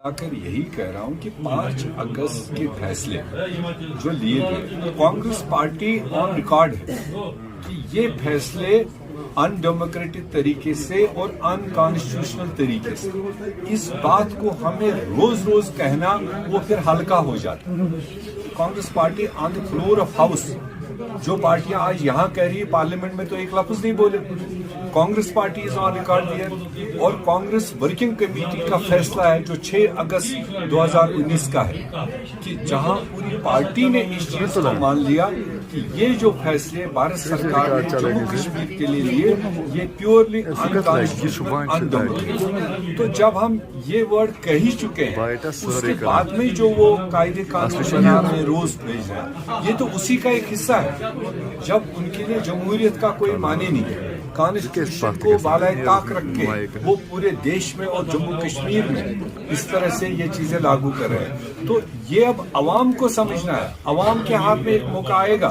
आकर यही कह रहा हूं कि 5 अगस्त के फैसले जो लिए गए, कांग्रेस पार्टी ऑन रिकॉर्ड है कि ये फैसले अनडेमोक्रेटिक तरीके से और अनकॉन्स्टिट्यूशनल तरीके से, इस बात को हमें रोज रोज कहना वो फिर हल्का हो जाता है। Congress party on the floor of house, जो पार्टियां आज यहाँ कह रही है, पार्लियामेंट में तो एक लफ्ज नहीं बोले। Congress party is on record there और कांग्रेस वर्किंग कमेटी का फैसला है जो 6 अगस्त 2019 का है कि जहां पूरी पार्टी ने इस चीज को मान लिया कि ये जो फैसले भारत सरकार ने जम्मू कश्मीर के लिए लिए, ये प्योरली अनकॉन्स्टिट्यूशनल, अनडेमोक्रेटिक। तो जब हम ये वर्ड कह ही चुके हैं, उसके बाद में जो वो कायदे कानून बना में रोज भेज रहे हैं, ये तो उसी का एक हिस्सा है। जब उनके लिए जमहूरियत का कोई माने नहीं है, कॉन्स्टिट्यूशन को बालाए ताक रख के वो पूरे देश में और जम्मू कश्मीर में इस तरह से ये चीजें लागू कर रहे हैं, तो ये अब अवाम को समझना है। अवाम के हाथ में एक मौका आएगा,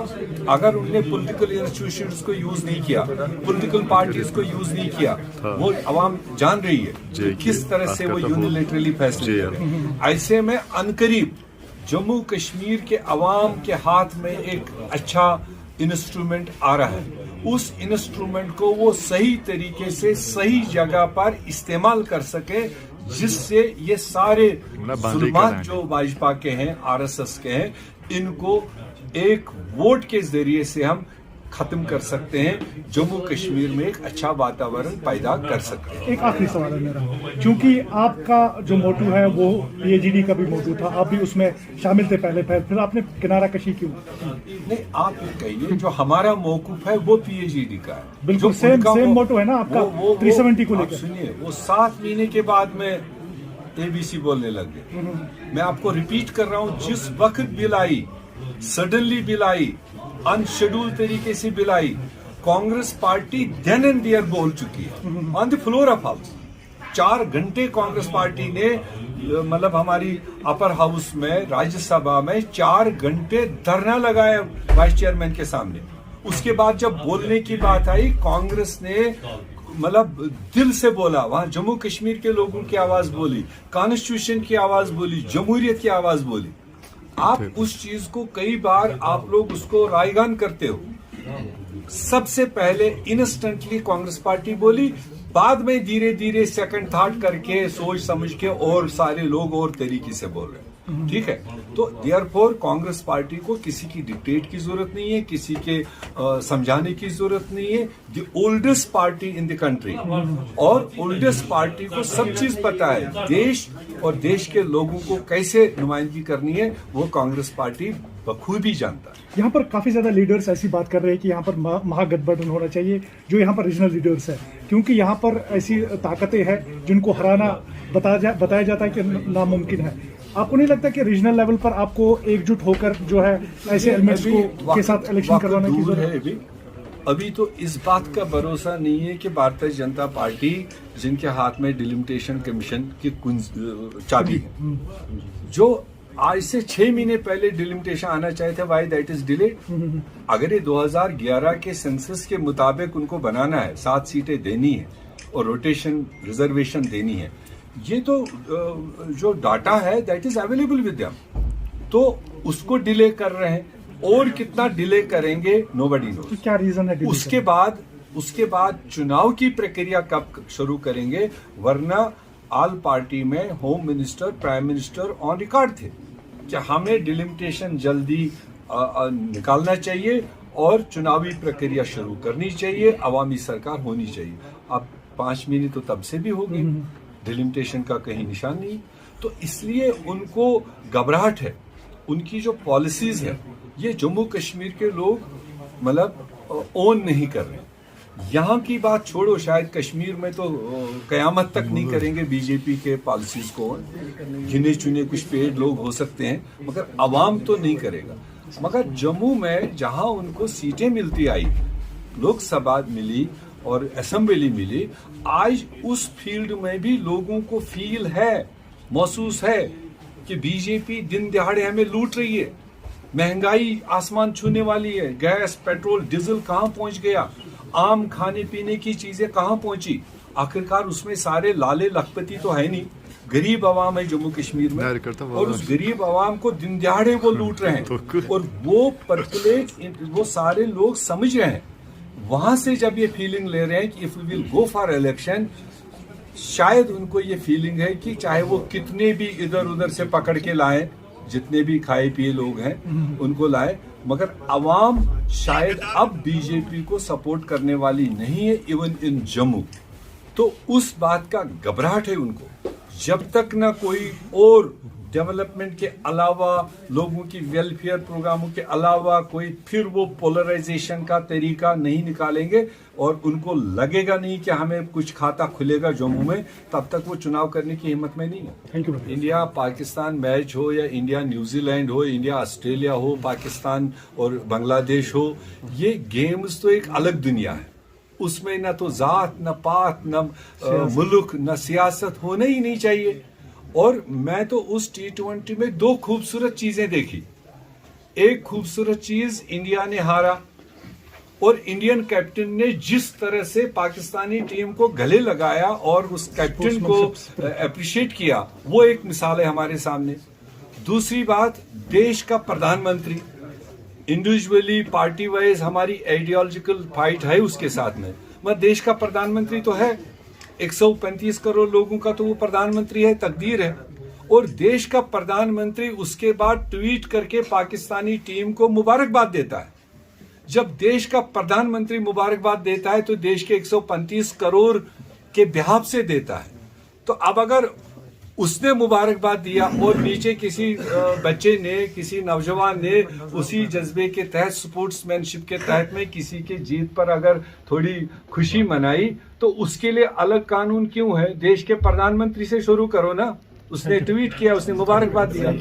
अगर उनने पॉलिटिकल इंस्टीट्यूशंस को यूज नहीं किया, पॉलिटिकल पार्टीज को यूज नहीं किया, वो अवाम जान रही है कि किस तरह से वो यूनिलैटरली फैसले कर रहे हैं। ऐसे में अनकरीब जम्मू कश्मीर के अवाम के हाथ में एक अच्छा इंस्ट्रूमेंट आ रहा है। उस इंस्ट्रूमेंट को वो सही तरीके से सही जगह पर इस्तेमाल कर सके, जिससे ये सारे जुल्मात जो भाजपा के हैं, आरएसएस के हैं, इनको एक वोट के जरिए से हम खत्म कर सकते हैं, जम्मू कश्मीर में एक अच्छा वातावरण पैदा कर सकते हैं। एक आखिरी सवाल है मेरा, क्योंकि आपका जो मोटू है वो पीएचडी का भी मोटू था, आप भी उसमें शामिल थे पहले, फिर आपने किनारा कशी क्यों? नहीं, आप ये कहिए जो हमारा मौकूफ है वो पीएचडी का है। बिल्कुल सेम मोटू है ना आपका, 370 को लेकर। सुनिए, वो 7 महीने के बाद में एबीसी बोलने लग गए। मैं आपको रिपीट कर रहा हूं, जिस वक्त बिल आई, सडनली बिल आई, अनशेड्यूल तरीके से बिल आई, Congress party then and there बोल चुकी है on the floor of house. 4 घंटे कांग्रेस पार्टी ने, मतलब हमारी अपर हाउस में, राज्यसभा में 4 घंटे धरना लगाया वाइस चेयरमैन के सामने। उसके बाद जब बोलने की बात आई, कांग्रेस ने मतलब दिल से बोला, वहां जम्मू कश्मीर के लोगों की आवाज बोली, कॉन्स्टिट्यूशन की आवाज बोली, जमहूरियत की आवाज बोली। आप उस चीज को कई बार आप लोग उसको रायगान करते हो। सबसे पहले इंस्टेंटली कांग्रेस पार्टी बोली, बाद में धीरे धीरे सेकंड थॉट करके सोच समझ के और सारे लोग और तरीके से बोल रहे हैं। ठीक है, तो देयरफॉर कांग्रेस पार्टी को किसी की डिक्टेट की जरूरत नहीं है, किसी के समझाने की जरूरत नहीं है। The oldest party in the country, और ओल्डेस्ट पार्टी को सब चीज पता है, देश और देश के लोगों को कैसे नुमाइंदगी करनी है, वो कांग्रेस पार्टी बखूबी जानता है। यहाँ पर काफी ज्यादा लीडर्स ऐसी बात कर रहे हैं कि यहाँ पर महागठबंधन होना चाहिए, जो यहाँ पर रीजनल लीडर्स है, क्योंकि यहाँ पर ऐसी ताकतें हैं जिनको हराना बताया जाता है कि नामुमकिन है। आपको नहीं लगता कि रीजनल लेवल पर आपको एकजुट होकर जो है ऐसे एलिमेंट्स को के साथ इलेक्शन करवाने की जरूरत है? अभी तो इस बात का भरोसा नहीं है कि भारतीय जनता पार्टी, जिनके हाथ में डिलिमिटेशन कमीशन की चाबी है, जो आज से 6 महीने पहले डिलिमिटेशन आना चाहिए था, व्हाई दैट इज डिलेड। अगर ये 2011 के सेंसस के मुताबिक उनको बनाना है, 7 सीटें देनी है और रोटेशन रिजर्वेशन देनी है, ये तो जो डाटा है that is available with them, तो उसको डिले कर रहे हैं। और कितना डिले करेंगे नोबडी नोस। क्या रीजन है? उसके बाद चुनाव की प्रक्रिया कब शुरू करेंगे? वरना ऑल पार्टी में home minister, prime minister on record थे कि हमें डिलिमिटेशन जल्दी निकालना चाहिए और चुनावी प्रक्रिया शुरू करनी चाहिए, अवामी सरकार होनी चाहिए। अब 5 महीने तो तब से भी हो गए, डिलिमिटेशन का कहीं निशान नहीं। तो इसलिए उनको घबराहट है, उनकी जो पॉलिसीज है ये जम्मू कश्मीर के लोग मतलब ओन नहीं कर रहे। यहाँ की बात छोड़ो, शायद कश्मीर में तो कयामत तक नहीं करेंगे बीजेपी के पॉलिसीज को, गिने चुने कुछ पेड लोग हो सकते हैं, मगर अवाम तो नहीं करेगा। मगर जम्मू में जहाँ उनको सीटें मिलती आई, लोकसभा मिली और असेंबली मिली, आज उस फील्ड में भी लोगों को फील है, महसूस है कि बीजेपी दिन दिहाड़े हमें लूट रही है, महंगाई आसमान छूने वाली है, गैस, पेट्रोल, डीजल कहाँ पहुंच गया, आम खाने पीने की चीजें कहाँ पहुंची। आखिरकार उसमें सारे लाले लखपति तो है नहीं, गरीब आवाम है जम्मू कश्मीर में, और उस गरीब आवाम को दिन दिहाड़े वो लूट रहे हैं, और वो परकुलेट, वो सारे लोग समझ रहे हैं। वहां से जब ये फीलिंग ले रहे हैं कि if we will go for election, शायद उनको ये फीलिंग है कि चाहे वो कितने भी इधर उधर से पकड़ के लाएं, जितने भी खाए पिए लोग हैं उनको लाए, मगर अवाम शायद अब बीजेपी को सपोर्ट करने वाली नहीं है, इवन इन जम्मू। तो उस बात का घबराहट है उनको। जब तक ना कोई और डेवलपमेंट के अलावा, लोगों की वेलफेयर प्रोग्रामों के अलावा कोई फिर वो पोलराइजेशन का तरीका नहीं निकालेंगे, और उनको लगेगा नहीं कि हमें कुछ खाता खुलेगा जम्मू में, तब तक वो चुनाव करने की हिम्मत में नहीं है। Thank you. India Pakistan match हो, या इंडिया न्यूजीलैंड हो, इंडिया ऑस्ट्रेलिया हो, पाकिस्तान और बांग्लादेश हो, ये गेम्स तो एक अलग दुनिया है। उसमें न तो जात, न पात, न मुल्क, न सियासत होना ही नहीं चाहिए। और मैं तो उस T20 में दो खूबसूरत चीजें देखी। एक खूबसूरत चीज, इंडिया ने हारा, और इंडियन कैप्टन ने जिस तरह से पाकिस्तानी टीम को गले लगाया और उस कैप्टन को अप्रिशिएट किया, वो एक मिसाल है हमारे सामने। दूसरी बात, देश का प्रधानमंत्री, इंडिविजुअली पार्टी वाइज हमारी आइडियोलॉजिकल फाइट है उसके साथ में, मगर देश का प्रधानमंत्री तो है, 135 करोड़ लोगों का तो वो प्रधानमंत्री है, तकदीर है। और देश का प्रधानमंत्री उसके बाद ट्वीट करके पाकिस्तानी टीम को मुबारकबाद देता है। जब देश का प्रधानमंत्री मुबारकबाद देता है तो देश के 135 करोड़ के बिहाफ से देता है। तो अब अगर उसने मुबारकबाद दिया और नीचे किसी बच्चे ने, किसी नौजवान ने उसी जज्बे के तहत, स्पोर्ट्समैनशिप के तहत में किसी के जीत पर अगर थोड़ी खुशी मनाई, तो उसके लिए अलग कानून क्यों है? देश के प्रधानमंत्री से शुरू करो ना। उसने ट्वीट किया, उसने मुबारकबाद दिया।